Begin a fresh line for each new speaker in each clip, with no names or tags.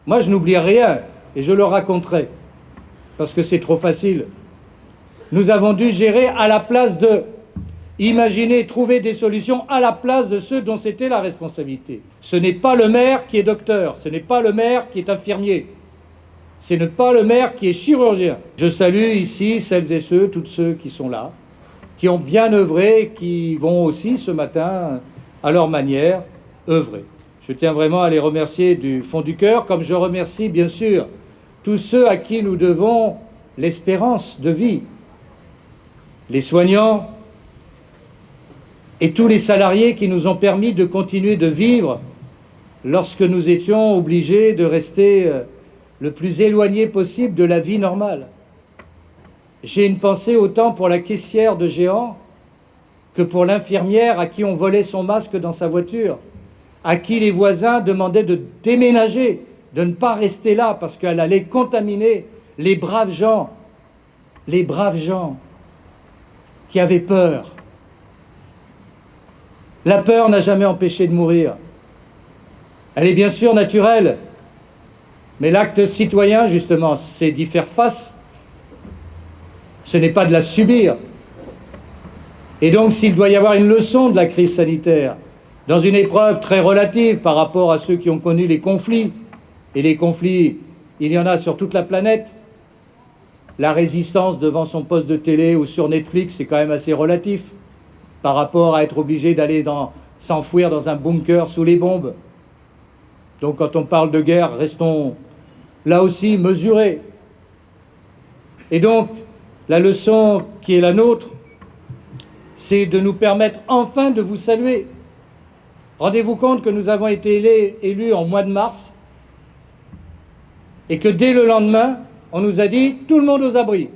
Moi, je n'oublie rien et je le raconterai, parce que c'est trop facile. Nous avons dû gérer à la place de, imaginer, trouver des solutions à la place de ceux dont c'était la responsabilité. Ce n'est pas le maire qui est docteur, ce n'est pas le maire qui est infirmier, ce n'est pas le maire qui est chirurgien. Je salue ici celles et ceux, tous ceux qui sont là, qui ont bien œuvré, qui vont aussi ce matin, à leur manière, œuvrer. Je tiens vraiment à les remercier du fond du cœur, comme je remercie bien sûr tous ceux à qui nous devons l'espérance de vie, les soignants et tous les salariés qui nous ont permis de continuer de vivre lorsque nous étions obligés de rester le plus éloigné possible de la vie normale. J'ai une pensée autant pour la caissière de Géant que pour l'infirmière à qui on volait son masque dans sa voiture, à qui les voisins demandaient de déménager, de ne pas rester là parce qu'elle allait contaminer les braves gens qui avaient peur. La peur n'a jamais empêché de mourir. Elle est bien sûr naturelle, mais l'acte citoyen, justement, c'est d'y faire face. Ce n'est pas de la subir. Et donc, s'il doit y avoir une leçon de la crise sanitaire, dans une épreuve très relative par rapport à ceux qui ont connu les conflits, et les conflits, il y en a sur toute la planète, la résistance devant son poste de télé ou sur Netflix, c'est quand même assez relatif par rapport à être obligé d'aller s'enfouir dans un bunker sous les bombes. Donc quand on parle de guerre, restons là aussi mesurés. Et donc, la leçon qui est la nôtre, c'est de nous permettre enfin de vous saluer. Rendez-vous compte que nous avons été élus en mois de mars et que dès le lendemain, on nous a dit tout le monde aux abris,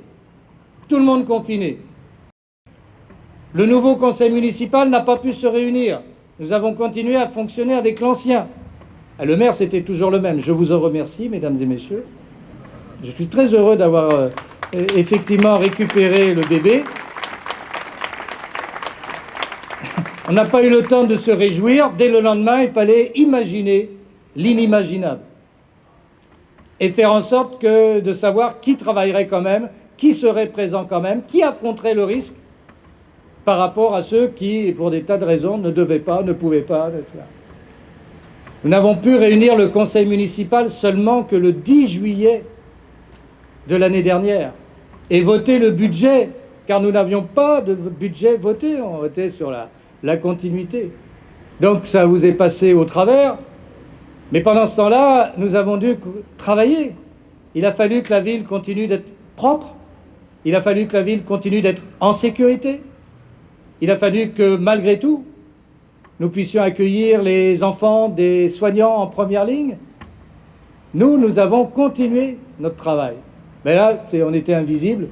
tout le monde confiné. Le nouveau conseil municipal n'a pas pu se réunir. Nous avons continué à fonctionner avec l'ancien. Le maire, c'était toujours le même. Je vous en remercie, mesdames et messieurs. Je suis très heureux d'avoir effectivement récupéré le bébé. On n'a pas eu le temps de se réjouir. Dès le lendemain, il fallait imaginer l'inimaginable et faire en sorte de savoir qui travaillerait quand même, qui serait présent quand même, qui affronterait le risque par rapport à ceux qui, pour des tas de raisons, ne devaient pas, ne pouvaient pas être là. Nous n'avons pu réunir le conseil municipal seulement que le 10 juillet de l'année dernière et voter le budget, car nous n'avions pas de budget voté, on votait sur la continuité. Donc ça vous est passé au travers, mais pendant ce temps-là, nous avons dû travailler. Il a fallu que la ville continue d'être propre, il a fallu que la ville continue d'être en sécurité, il a fallu que malgré tout, nous puissions accueillir les enfants des soignants en première ligne. Nous avons continué notre travail. Mais là, on était invisibles,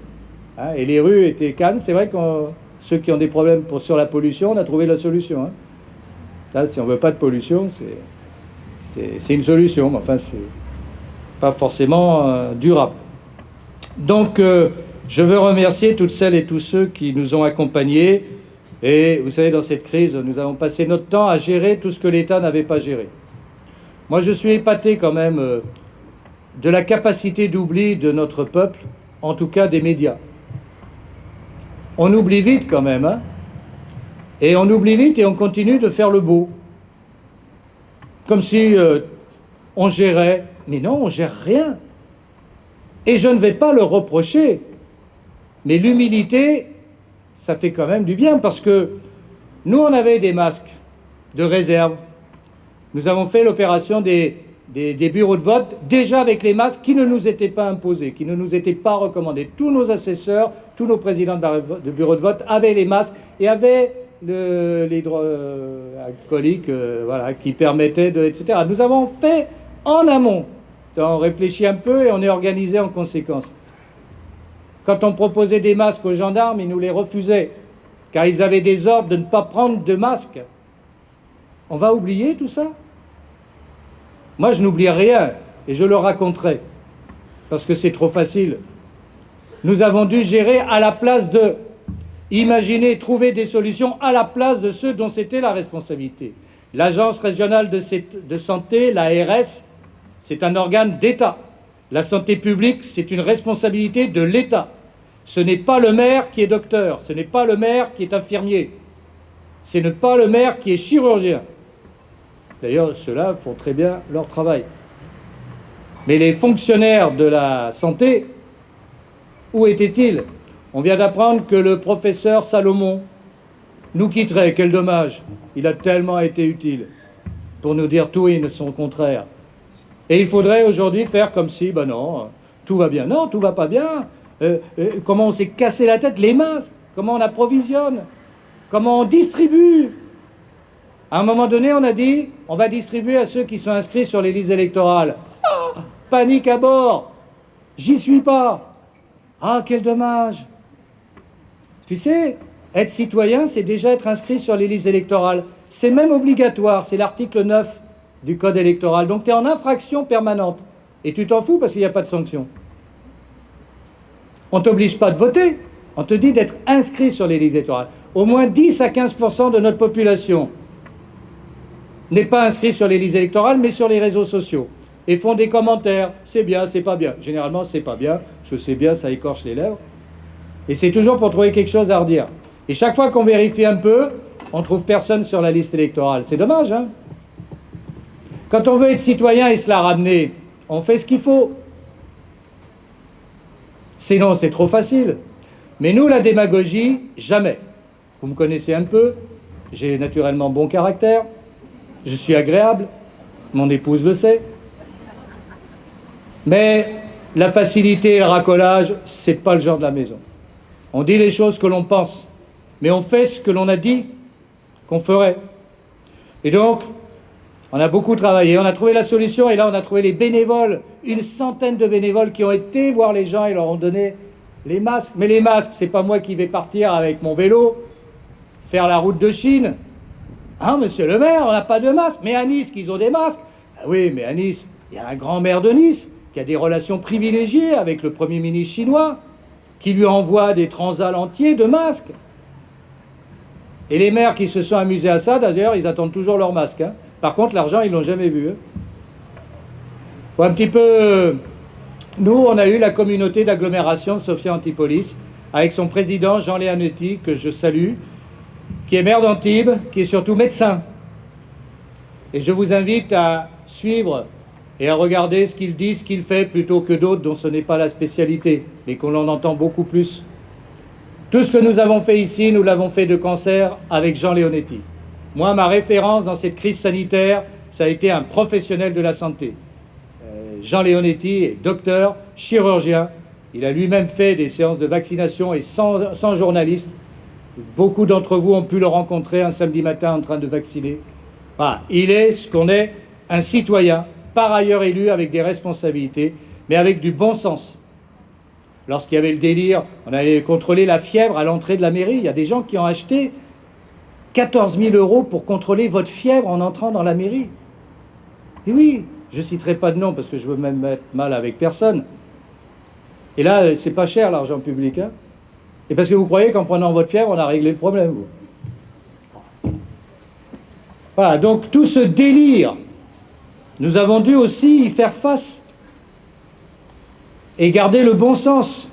hein, et les rues étaient calmes. C'est vrai que ceux qui ont des problèmes sur la pollution, on a trouvé la solution. Hein. Là, si on ne veut pas de pollution, c'est une solution, mais enfin, c'est pas forcément durable. Donc, je veux remercier toutes celles et tous ceux qui nous ont accompagnés. Et vous savez, dans cette crise, nous avons passé notre temps à gérer tout ce que l'État n'avait pas géré. Moi, je suis épaté quand même de la capacité d'oubli de notre peuple, en tout cas des médias. On oublie vite quand même, hein, et on oublie vite et on continue de faire le beau. Comme si on gérait. Mais non, on gère rien. Et je ne vais pas le reprocher, mais l'humilité, ça fait quand même du bien, parce que nous, on avait des masques de réserve. Nous avons fait l'opération des bureaux de vote, déjà avec les masques qui ne nous étaient pas imposés, qui ne nous étaient pas recommandés. Tous nos assesseurs, tous nos présidents de bureaux de vote avaient les masques et avaient l'hydroalcoolique, voilà, qui permettait de, etc. Nous avons fait en amont. On réfléchit un peu et on est organisé en conséquence. Quand on proposait des masques aux gendarmes, ils nous les refusaient, car ils avaient des ordres de ne pas prendre de masques. On va oublier tout ça? Moi, je n'oublie rien, et je le raconterai, parce que c'est trop facile. Nous avons dû gérer à la place de, imaginer, trouver des solutions à la place de ceux dont c'était la responsabilité. L'Agence régionale de santé, l'ARS, c'est un organe d'État. La santé publique, c'est une responsabilité de l'État. Ce n'est pas le maire qui est docteur, ce n'est pas le maire qui est infirmier, ce n'est pas le maire qui est chirurgien. D'ailleurs, ceux-là font très bien leur travail. Mais les fonctionnaires de la santé, où étaient-ils? On vient d'apprendre que le professeur Salomon nous quitterait. Quel dommage. Il a tellement été utile pour nous dire tout et son contraire. Et il faudrait aujourd'hui faire comme si, ben non, tout va bien. Non, tout va pas bien. Comment on s'est cassé la tête? Les masques. Comment on approvisionne? Comment on distribue? À un moment donné, on a dit, on va distribuer à ceux qui sont inscrits sur les listes électorales. Oh, panique à bord. J'y suis pas. Ah, quel dommage. Tu sais, être citoyen, c'est déjà être inscrit sur les listes électorales. C'est même obligatoire, c'est l'article 9 du Code électoral. Donc tu es en infraction permanente. Et tu t'en fous parce qu'il n'y a pas de sanction. On ne t'oblige pas de voter, on te dit d'être inscrit sur les listes électorales. Au moins 10 à 15% de notre population n'est pas inscrit sur les listes électorales, mais sur les réseaux sociaux. Et font des commentaires, c'est bien, c'est pas bien. Généralement, c'est pas bien, parce que c'est bien, ça écorche les lèvres. Et c'est toujours pour trouver quelque chose à redire. Et chaque fois qu'on vérifie un peu, on ne trouve personne sur la liste électorale. C'est dommage, hein? Quand on veut être citoyen et se la ramener, on fait ce qu'il faut. Sinon, c'est trop facile. Mais nous, la démagogie, jamais. Vous me connaissez un peu, j'ai naturellement bon caractère, je suis agréable, mon épouse le sait. Mais la facilité et le racolage, c'est pas le genre de la maison. On dit les choses que l'on pense, mais on fait ce que l'on a dit qu'on ferait. Et donc, on a beaucoup travaillé, on a trouvé la solution, et là on a trouvé les bénévoles, une centaine de bénévoles qui ont été voir les gens et leur ont donné les masques. Mais les masques, c'est pas moi qui vais partir avec mon vélo, faire la route de Chine. Ah, monsieur le maire, on n'a pas de masques. Mais à Nice, qu'ils ont des masques. Ah oui, mais à Nice, il y a un grand maire de Nice qui a des relations privilégiées avec le Premier ministre chinois, qui lui envoie des transals entiers de masques. Et les maires qui se sont amusés à ça, d'ailleurs, ils attendent toujours leurs masques. Hein. Par contre, l'argent, ils ne l'ont jamais vu. Hein. Bon, un petit peu... Nous, on a eu la communauté d'agglomération de Sophia Antipolis, avec son président, Jean Leonetti, que je salue, qui est maire d'Antibes, qui est surtout médecin. Et je vous invite à suivre et à regarder ce qu'il dit, ce qu'il fait, plutôt que d'autres dont ce n'est pas la spécialité, mais qu'on en entend beaucoup plus. Tout ce que nous avons fait ici, nous l'avons fait de concert avec Jean Leonetti. Moi, ma référence dans cette crise sanitaire, ça a été un professionnel de la santé. Jean Leonetti est docteur, chirurgien. Il a lui-même fait des séances de vaccination et sans journaliste. Beaucoup d'entre vous ont pu le rencontrer un samedi matin en train de vacciner. Voilà. Il est ce qu'on est, un citoyen, par ailleurs élu avec des responsabilités, mais avec du bon sens. Lorsqu'il y avait le délire, on allait contrôler la fièvre à l'entrée de la mairie. Il y a des gens qui ont acheté 14 000 € pour contrôler votre fièvre en entrant dans la mairie. Et oui, je ne citerai pas de nom parce que je veux même mettre mal avec personne. Et là, c'est pas cher l'argent public. Hein. Et parce que vous croyez qu'en prenant votre fièvre, on a réglé le problème. Vous. Voilà, donc tout ce délire, nous avons dû aussi y faire face et garder le bon sens.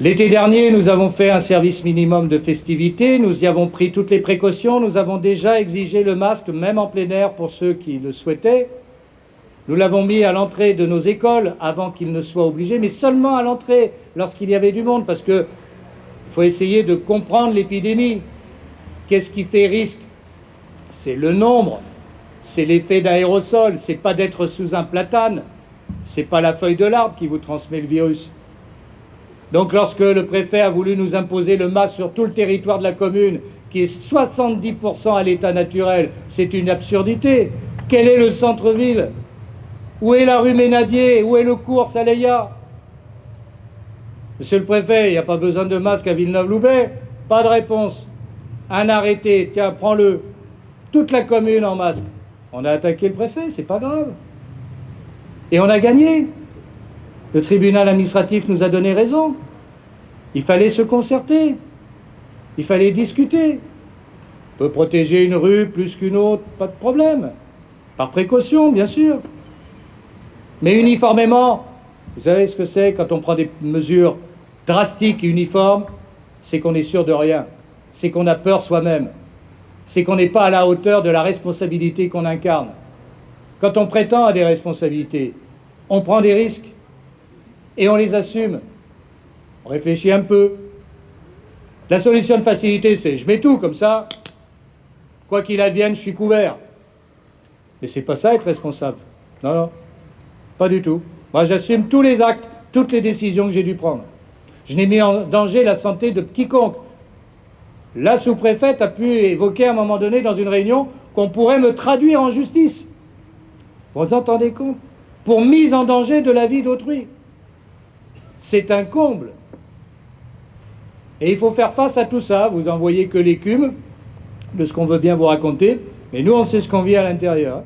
L'été dernier, nous avons fait un service minimum de festivité, nous y avons pris toutes les précautions, nous avons déjà exigé le masque, même en plein air pour ceux qui le souhaitaient. Nous l'avons mis à l'entrée de nos écoles avant qu'il ne soit obligé, mais seulement à l'entrée, lorsqu'il y avait du monde, parce qu'il faut essayer de comprendre l'épidémie. Qu'est-ce qui fait risque? C'est le nombre, c'est l'effet d'aérosol, c'est pas d'être sous un platane, c'est pas la feuille de l'arbre qui vous transmet le virus. Donc lorsque le préfet a voulu nous imposer le masque sur tout le territoire de la commune, qui est 70% à l'état naturel, c'est une absurdité. Quel est le centre-ville? Où est la rue Ménadier? Où est le cours Saleya? Monsieur le préfet, il n'y a pas besoin de masque à Villeneuve-Loubet? Pas de réponse. Un arrêté, tiens, prends-le. Toute la commune en masque. On a attaqué le préfet, c'est pas grave. Et on a gagné. Le tribunal administratif nous a donné raison. Il fallait se concerter. Il fallait discuter. On peut protéger une rue plus qu'une autre, pas de problème. Par précaution, bien sûr. Mais uniformément, vous savez ce que c'est quand on prend des mesures drastiques et uniformes? C'est qu'on est sûr de rien, c'est qu'on a peur soi-même, c'est qu'on n'est pas à la hauteur de la responsabilité qu'on incarne. Quand on prétend à des responsabilités, on prend des risques et on les assume. On réfléchit un peu. La solution de facilité, c'est je mets tout comme ça, quoi qu'il advienne, je suis couvert. Mais c'est pas ça être responsable. Non, non, pas du tout. Moi, j'assume tous les actes, toutes les décisions que j'ai dû prendre. Je n'ai mis en danger la santé de quiconque. La sous-préfète a pu évoquer à un moment donné dans une réunion qu'on pourrait me traduire en justice. Vous vous en rendez compte? Pour mise en danger de la vie d'autrui. C'est un comble. Et il faut faire face à tout ça. Vous n'en voyez que l'écume de ce qu'on veut bien vous raconter. Mais nous, on sait ce qu'on vit à l'intérieur.